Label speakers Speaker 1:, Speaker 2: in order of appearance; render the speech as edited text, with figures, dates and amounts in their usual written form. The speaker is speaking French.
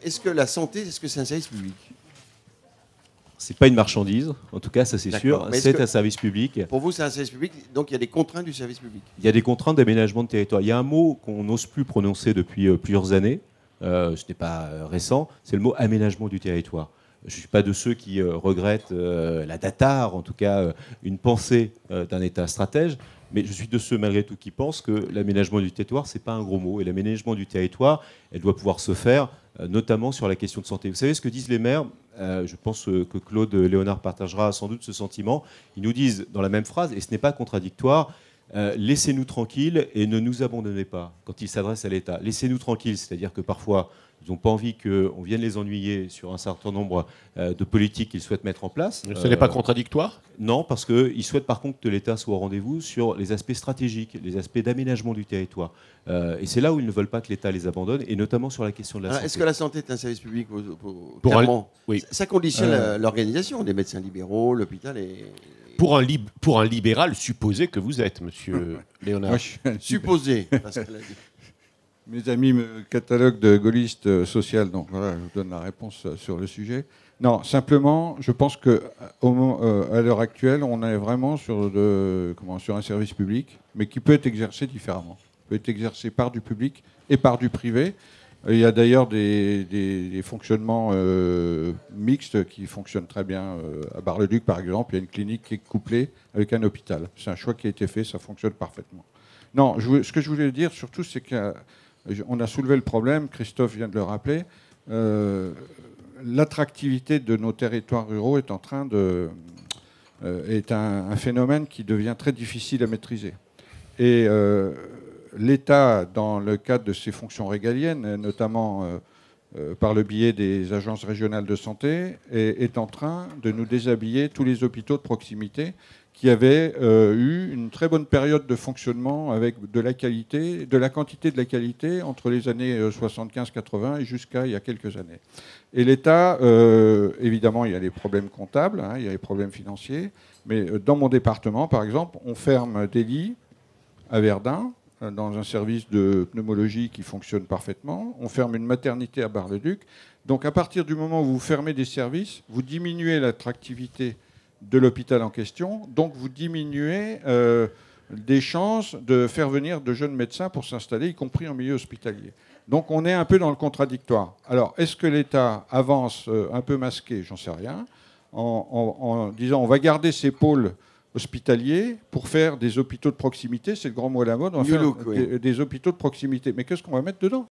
Speaker 1: Est-ce que la santé, est-ce que c'est un service public?
Speaker 2: C'est pas une marchandise, en tout cas, ça c'est sûr. C'est un service public.
Speaker 1: Pour vous, c'est un service public, donc il y a des contraintes du service public.
Speaker 2: Il y a des contraintes d'aménagement de territoire. Il y a un mot qu'on n'ose plus prononcer depuis plusieurs années, ce n'est pas récent, c'est le mot aménagement du territoire. Je ne suis pas de ceux qui regrettent la DATAR, en tout cas une pensée d'un État stratège, mais je suis de ceux malgré tout qui pensent que l'aménagement du territoire, ce n'est pas un gros mot. Et l'aménagement du territoire, elle doit pouvoir se faire notamment sur la question de santé. Vous savez ce que disent les maires? Je pense que Claude Léonard partagera sans doute ce sentiment. Ils nous disent dans la même phrase, et ce n'est pas contradictoire, laissez-nous tranquilles et ne nous abandonnez pas quand ils s'adressent à l'État. Laissez-nous tranquilles, c'est-à-dire que parfois, ils n'ont pas envie qu'on vienne les ennuyer sur un certain nombre de politiques qu'ils souhaitent mettre en place.
Speaker 3: Ce n'est pas contradictoire?
Speaker 2: Non, parce qu'ils souhaitent par contre que l'État soit au rendez-vous sur les aspects stratégiques, les aspects d'aménagement du territoire. Et c'est là où ils ne veulent pas que l'État les abandonne, et notamment sur la question de la santé.
Speaker 1: Est-ce que la santé est un service public
Speaker 3: Oui.
Speaker 1: Ça conditionne l'organisation des médecins libéraux, l'hôpital et...
Speaker 3: Pour un libéral supposé que vous êtes, monsieur Léonard.
Speaker 4: Moi, je suis un
Speaker 1: Supposé, Pascal a dit.
Speaker 4: Mes amis me cataloguent de gaulliste social, donc voilà, je vous donne la réponse sur le sujet. Non, simplement, je pense qu'à l'heure actuelle, on est vraiment sur un service public, mais qui peut être exercé différemment. Il peut être exercé par du public et par du privé. Il y a d'ailleurs des fonctionnements mixtes qui fonctionnent très bien. À Bar-le-Duc, par exemple, il y a une clinique qui est couplée avec un hôpital. C'est un choix qui a été fait, ça fonctionne parfaitement. Non, ce que je voulais dire surtout, c'est qu'on a soulevé le problème, Christophe vient de le rappeler, l'attractivité de nos territoires ruraux est un phénomène qui devient très difficile à maîtriser. Et l'État, dans le cadre de ses fonctions régaliennes, notamment par le biais des agences régionales de santé, est en train de nous déshabiller tous les hôpitaux de proximité qui avaient eu une très bonne période de fonctionnement avec de la qualité, de la quantité de la qualité entre les années 75-80 et jusqu'à il y a quelques années. Et l'État, évidemment, il y a les problèmes comptables, il y a les problèmes financiers, mais dans mon département, par exemple, on ferme des lits à Verdun, dans un service de pneumologie qui fonctionne parfaitement. On ferme une maternité à Bar-le-Duc. Donc à partir du moment où vous fermez des services, vous diminuez l'attractivité de l'hôpital en question, donc vous diminuez des chances de faire venir de jeunes médecins pour s'installer, y compris en milieu hospitalier. Donc on est un peu dans le contradictoire. Alors est-ce que l'État avance un peu masqué? J'en sais rien, en disant on va garder ces pôles hospitaliers pour faire des hôpitaux de proximité, c'est le grand mot à la mode, on va faire des hôpitaux de proximité. Mais qu'est-ce qu'on va mettre dedans?